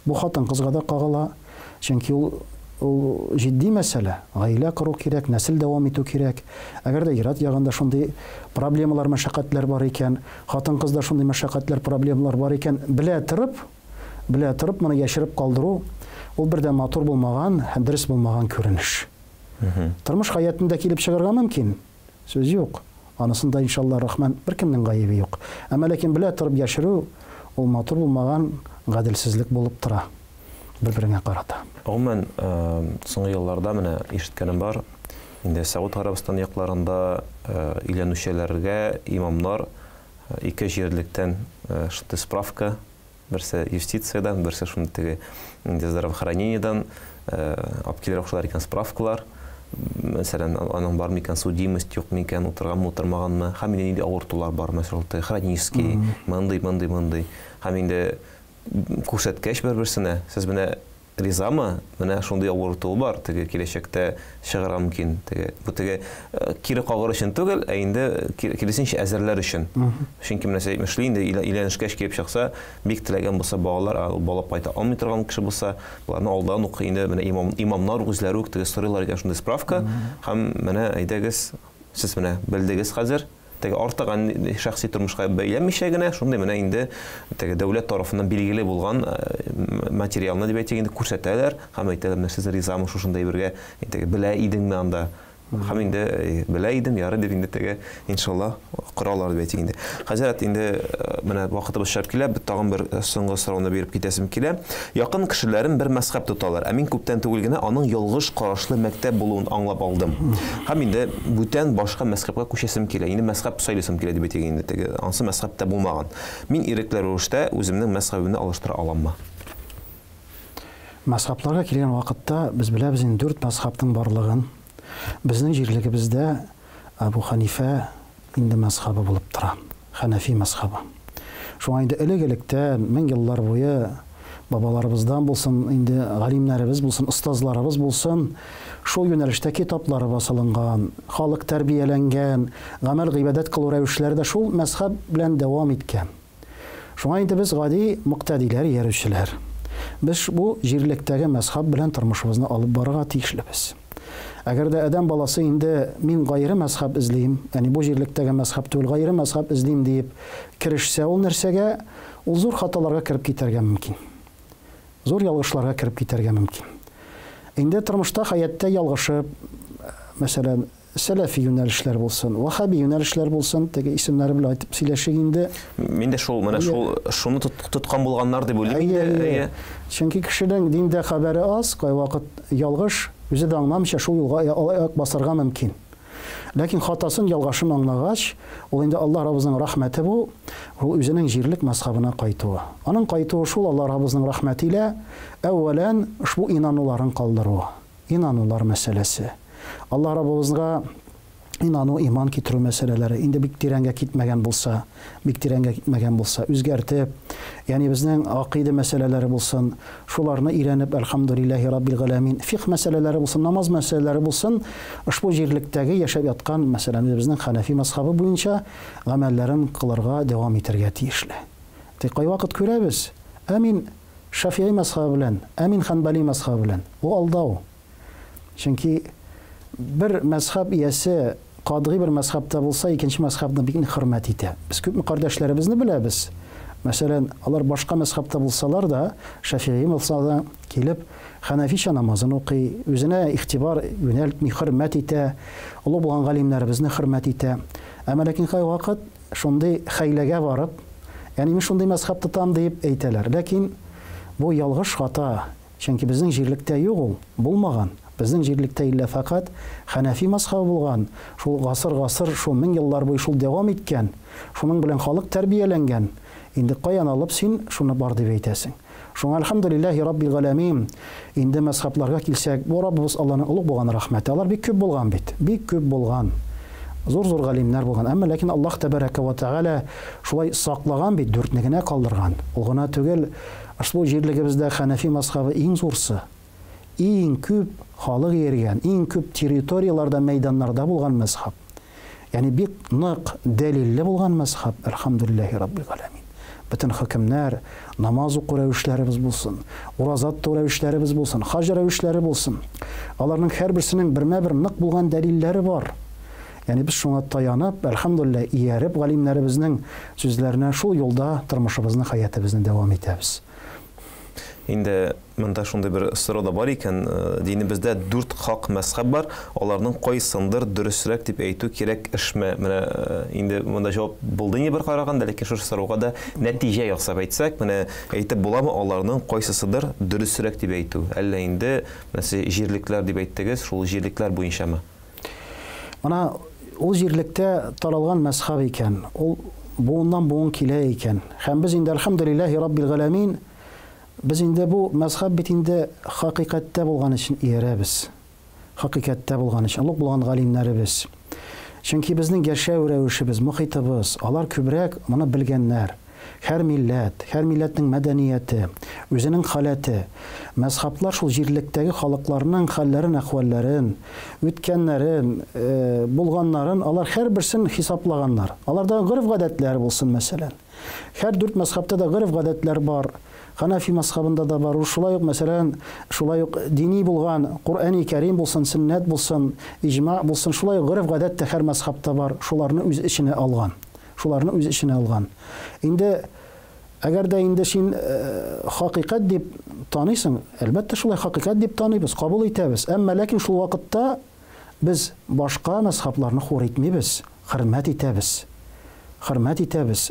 Бу хатын-кызга да кагыла. Чөнки ул җитди мәсьәлә. Гаилә кору кирәк, нәсел дәвам итү кирәк. Әгәр дә ират ягында шундый проблемалар, мәшәкатьләр бар икән, хатын-кызда шундый мәшәкатьләр, проблемалар бар икән, белә торып, моны яшереп калдыру, ул бердә матур булмаган, һәм дөрес булмаган күренеш. Тормыш хаятында килеп чыгарга мөмкин. Сүз юк. Анысында иншалла рахман беркемнең гаебе юк. Әмма ләкин белә торып яшерү, ул матур булмаган гаделсезлек булып тора. Бер-береңә карата. Гомумән, соңгы елларда менә ишеткәнем бар. Инде Сауд Арабистан якларында өйләнүчеләргә имамнар ике җирлектән шундый справка, берсе юстициядан, берсе шундый инде здравоохранениедан алып килер ошолар икән справкалар. Мәсәлән, аның бар микән судимость, юк микән, утырганмы, утырмаганмы, һәм инде авыртулар бар, мәсәлән, хронический, мындай. Һәм инде күрсәткәч бер-берсенә, сез менә ризамы, менә шундый авырту бар, теге киләчәктә чыгарга мөмкин, бу кире кагыр өчен түгел, ә инде киресенчә әзерләр өчен. Чөнки менә эшли инде өйләнешкәч килеп чыкса, бик теләгән булса балалар, балап кайта алмый торган кеше булса, буларны алдан ук инде менә имамнар үзләре үк сорыйлар икән шундый справка, һәм менә әйдәгез, сез менә белдегез хәзер, артыган шәхси тормышка бәйләнмичә генә, шундый менә инде дәүләт тарафыннан билгеле булган материалны дип әйтгәндә күрсәтәләр, һәм әйтәләр, сез ризамы шушындай бергә, белә идеңме анда. Һәм инде белә идем, ярый дип инде иншалла кораллар дип әйтик инде. Хәзрәт, инде менә вакытыбыз шәп килә, тагын бер соңгы сорауны биреп китәсем килә. Якын кешеләрем бер мәзһәб тоталар. Ә мин күптән түгел генә аның ялгыш карашлы мәктәп булуын аңлап алдым. Һәм инде бүтән башка мәзһәбкә күчәсем килә. Инде мәзһәб сайласым килә дип әйтик инде. Ансы мәзһәптә булмаган. Мин ирекләр рәвештә үземнең мәзһәбемне алыштыра аламмы? Мәзһәпләргә килгән вакытта без беләбез инде 4 мәзһәптең барлыгын. Безнең җирлегебездә Абу Ханифа инде мәзһәбе булып тора. Ханафи мәзһәбе. Шуңа инде элек-электән 1000 еллар буе бабаларыбыздан булсын, инде галимнәребез булсын, остазларыбыз булсын, шул юнәлештә китаплары басылынган, халык тәрбияләнгән, гамәл гыйбадәт кылу рәвешләре дә шул мәзһәб белән дәвам иткән. Шуңа инде без гади муктәдиләр, йөрүчеләр. Без бу җирлектәге мәзһәб белән тормышыбызны алып барырга тиешлебез. Әгәр дә адәм баласы инде мин гайры мәзһәб эзлим, яни бу җирлектәге мәзһәб түгел, гайры мәзһәб эзлим дип кирешсә, ул нәрсәгә, ул зур хаталарга кирип китәргә мөмкин. Зур ялгышларга кирип китәргә мөмкин. Инде тормышта хаятта ялгышып, мәсәлән, сәләфи юнәлешләр булсын, вахаби юнәлешләр булсын, теге исемнәре белән әйтеп сөйләшик инде. Мин дә шуны тоткан булганнар дип уйлыйм. Чөнки кешенең диндә хәбәре аз, кайвакыт ялгыш үзе дә аңламыйча шул юлга аяк басарга мөмкин. Ләкин хатасын, ялгышын аңлагач, ул инде Аллаһ Раббыбызның рәхмәте бу, ул үзенең җирлек мәзһәбенә кайтуы. Аның кайтуы шул Аллаһ Раббыбызның рәхмәте илә әввәлән ушбу инануларын калдыруы. Инанулар мәсьәләсе. Аллаһ Раббыбызга инану, иман китерү мәсьәләләре инде бик тирәнгә китмәгән булса, үзгәртеп, яни безнең акыйда мәсьәләләре булсын, шуларны өйрәнеп, әлхәмдүлиллаһи раббил галәмин, фикъ мәсьәләләре булсын, намаз мәсьәләләре булсын, ушбу җирлектәге яшәп яткан, мәсәлән, безнең Ханафи мәзһәбе буенча гамәлләрен кылырга дәвам итәргә тиешле. Кайвакыт күрәбез, әмин Шафиғи мәзһәбе белән, әмин Ханбали мәзһәбе белән, ул алдау. Чөнки бер мәзһәб иясе кадгый бер мәзһәбтә булса, икенче мәзһәбне бик хөрмәт итә. Без күпме кардәшләребезне беләбез. Мәсәлән, алар башка мәзһәбтә булсалар да, Шафиғи булса килеп Ханафича намазын укый, үзенә игътибар юнәлтми, хөрмәт итә, улы булган галимнәребезне хөрмәт итә. Әмма ләкин кайвакыт шундый хәйләгә барып, Яни мин шундый мәзһәб тотам дип әйтәләр. Ләкин бу ялгыш хата. Чөнки безнең җирлектә юк ул, булмаган. Безнең җирлектә иллә фақат Ханафи мазһабы булган. Шул гасыр, шул 1000 еллар буе шул дәвам иткән. Шуның белән халык тәрбияләнгән. Инде каян алып син шуны бар дип әйтәсең? Шуңа әлхәмдүлиллаһи раббил галәмин. Инде мазһабларга килсәк, бу Раббыбыз Аллаһның улуг булган рәхмәте. Алар бик күп булган бит. Бик күп булган. Зур галимнәр булган. Әмма ләкин Аллаһ тәбәрәкә ва тәгалә шулай саклаган бит, дүртне генә калдырган. Ул гына түгел, ошбу җирлегебездә Ханафи мазһабы иң зурсы. Иң күп халык йөргән, иң күп территорияларда, мәйданнарда булган мазһаб. Яни бик нык дәлилле булган мазһаб. Әлхәмдүлиллаһи раббил галәмин. Bütün hükümler, namaz oku rəvişlərimiz bulsun, urazat da rəvişlərimiz bulsun, hac rəvişləri bulsun. Onların hər birisinin birmə-bir nıq bulğan dəlilləri var. Yəni biz şuna dayanıb, elhamdülillah, iyərib qalimlərimizin sözlərinə şu yolda tırmışımızın, həyatımızın devam etəbiz. Инде монда шундый бер сорау да бар икән, динебездә 4 хак мәзһәб бар. Аларның кайсындыр дөресрәк дип әйтү кирәк эшме? Менә инде монда җавап булды ни бер караганда, ләкин шушы сорауга да нәтиҗә ясап әйтсәк, менә әйтеп буламы, аларның кайсысыдыр дөресрәк дип әйтү? Әллә инде мәсәлән җирлекләр дип әйттегез, шул җирлекләр буенчамы? Ана ул җирлектә таралган мәзһәб икән. Ул буыннан буын килә икән. Һәм без инде әлхәмдүлиллаһи раббил галәмин biz инде бу мәзһәб бит инде хакыйкатьтә булган өчен иярәбез. Хакыйкатьтә булган өчен улуг булган галимнәребез. Чөнки безнең яшәү рәвешебез, мөхитебез, алар күбрәк моны белгәннәр. Һәр милләтнең мәдәнияте, үзенең халаты, мәзһәбләр шул җирлектәге халыкларның хәлләрен, әхвалларын, үткәннәрен, булганнарын алар һәр берсен хисаплаганнар. Аларда гырыф гадәтләр булсын мәсәлән. Һәр 4 мәзһәбтә дә гырыф гадәтләр бар. Ханафи мазһабында да бар. Шулай ук мәсәлән, шулай ук дини булган, Куръани Кәрим булсын, сөннәт булсын, иҗма булсын, шулай гырыф гадәт һәр мазһабта бар. Шуларны үз эченә алган. Инде әгәр дә инде син хакыйкать дип танысың, әлбәттә шулай хакыйкать дип таныйбыз, кабул итәбез. Әмма ләкин шул вакытта без башка мазһабларны хур итмибез, хөрмәт итәбез.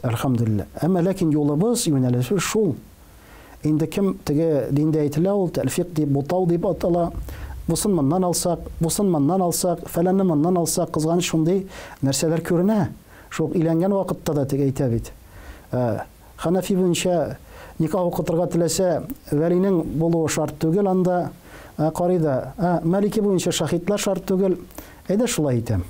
Әлхәмдүлиллаһ. Әмма ләкин юлыбыз, юнәлешебез шул. Инде кем теге диндә әйтелә, ул тәлфиқ дип, бутау дип атала. Бусын моннан алсак, фәләнне моннан алсак, кызганыч шундый нәрсәләр күренә. Шул иләнгән вакытта да теге әйтә бит. Ханафи буенча никах укытырга теләсә, вәлинең булуы шарт түгел, анда карыйда. Малики буенча шаһидлар шарт түгел. Әйдә шулай итәм.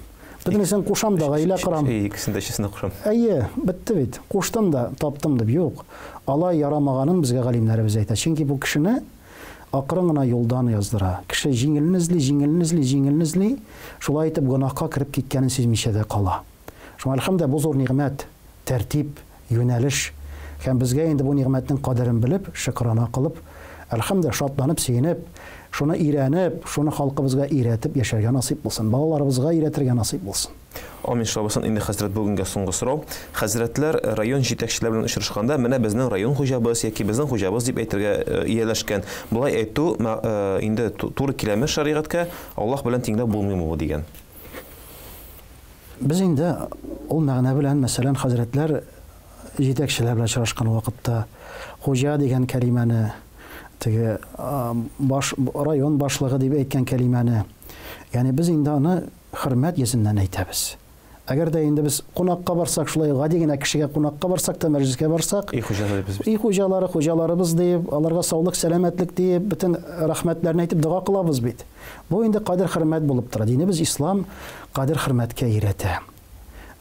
Бөтенесен кушам да, гаилә корам. Икесендә чисенә кушам. Әйе, бетте бит. Куштым да, таптым дип юк. Алай ярамаганын безгә галимнәребез әйтә. Чөнки бу кешене акрын гына юлдан яздыра. Кеше җиңелне эзли, шулай итеп гынахка кирип киткәнен сизмичә дә кала. Шуңа әлхәмдә бу зур нигъмәт, тәртип, юнәлеш. Һәм безгә инде бу нигъмәтнең кадерен белеп, шөкрана кылып, әлхәмдә шатланып, сөенеп, шуны өйрәнеп, шуны халкыбызга өйрәтеп яшәргә насыйп булсын. Балаларыбызга өйрәтергә насыйп булсын. Амин шабасын. Инде хәзрәт бүгенгә соңгы сорау. Хәзрәтләр район җитәкчеләре белән очрашканда, менә безнең район хуҗабыз яки безнең хуҗабыз дип әйтергә ияләшкән. Булай әйтү инде туры киләме шәригатькә? Аллаһ белән тиңләп булмыймы бу дигән? Без инде ул мәгънә белән мәсәлән хәзрәтләр җитәкчеләр белән очрашкан вакытта хуҗа дигән кәлимәне, теге район башлыгы дип әйткән кәлимәне, ягъни без инде аны хөрмәт йөзеннән әйтәбез. Әгәр дә инде без кунакка барсак, шулай гади генә кешегә кунакка барсак та, мәҗлескә барсак, хуҗаларыбыз дип, аларга саулык, сәламәтлек дип, бөтен рәхмәтләрне әйтеп дуга кылабыз бит. Бу инде кадер хөрмәт булып тора. Динебез ислам кадер хөрмәткә өйрәтә.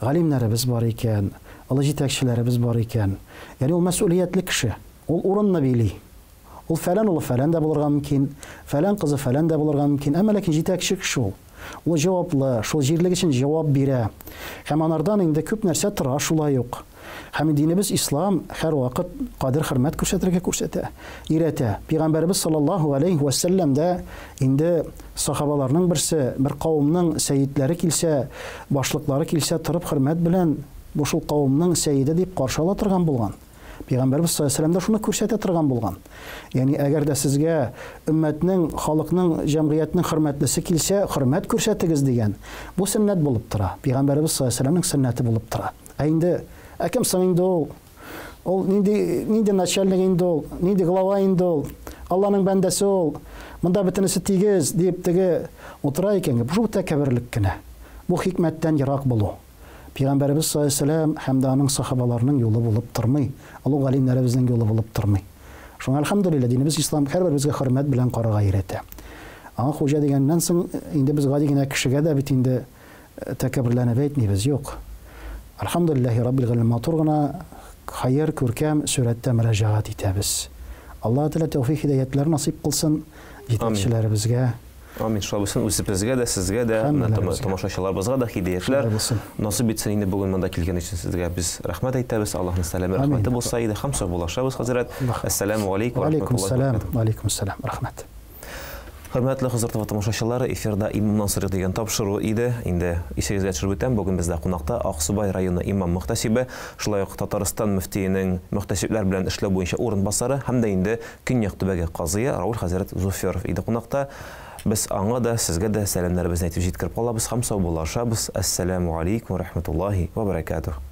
Галимнәребез бар икән, олы җитәкчеләребез бар икән. Ягъни ул мәс'улиятле кеше. Ул урынны били. Ул фәлән улы фәлән дә булырга мөмкин, фәлән кызы фәлән дә булырга мөмкин. Әмма ләкин җитәкче кеше ул. Ул җаваплы, шул җирлек өчен җавап бирә. Һәм анардан инде күп нәрсә тора шулай ук. Һәм динебез ислам һәр вакыт кадер хөрмәт күрсәтергә күрсәтә, өйрәтә. Пәйгамбәрбез саллаллаһу алейһи ва саллям да инде сахабаларның берсе, бер кавымның сәйидләре килсә, башлыклары килсә, торып хөрмәт белән бу шул кавымның сәйиде дип каршы ала торган булган. Пәйгамбәрбез саллаллаһу алейһи ва саллям да шуны күрсәтә торган булган. Ягъни әгәр дә сезгә өммәтнең, халыкның, җәмгыятьнең хөрмәтлесе килсә, хөрмәт күрсәтегез дигән. Бу сөннәт булып тора. Пәйгамбәрбез саллаллаһу алейһи ва саллямның сөннәте булып тора. Инде кем соң инде ул Ул нинди начальник инде ул, нинди глава инде ул, Алланың бәндәсе ул, монда бөтенесе тигез дип теге утыра икән. Бу тәкәбберлек кенә. Бу хикмәттән ерак булу. Пәйгамбәрбез саллаллаһу алейһи ва сәллям һәм дә аның сахабаларының юлы булып тормый. Аллаһ галимнәребезнең юлы булып тормый. Шуңа альхамдулилlah динебез ислам һәрберебезгә хөрмәт белән карага өйрәтә. Аңа хуҗа дигәннән соң инде без гади генә кешегә дә бит инде тәкәбберләнеп әйтмибез, юк. Альхамдулиллаһи раббил галәмин матур гына хәйр күркәм сүрәттә мөрәҗәгать итәбез. Алла Тәала тәүфик хидаятлар насип кылсын җитәкчеләребезгә. Амин. Шулайсын үзебезгә дә, сезгә дә, тамашачыларыбызга да хидаятлар насип итсен. Инде бүген монда килгән өчен сезгә без рәхмәт әйтәбез. Аллаһның сәламе, рәхмәте булса иде. Һәм сау булашабыз, хәзрәт. Ассаламу алейкум ва рахматуллаһи. Ва алейкум ассалам. Рәхмәт. Хөрмәтле хәзрәт тамашачылары, эфирда имам Насыйри дигән тапшыру иде. Инде исегезгә төшереп үтәм. Бүген бездә кунакта Аксубай районы имам мөхтәсибе, шулай ук Татарстан мөфтиенең мөхтәсибләр белән эшләү буенча урынбасары һәм дә инде Көньяк төбәге казые Раул хәзрәт Зуферов иде кунакта. Без аңа да, сезгә дә сәламнарыбызны әйтеп җиткереп калабыз. Һәм сау булашабыз. Ассаламу алейкум ва рахматуллаһи ва баракатуһ.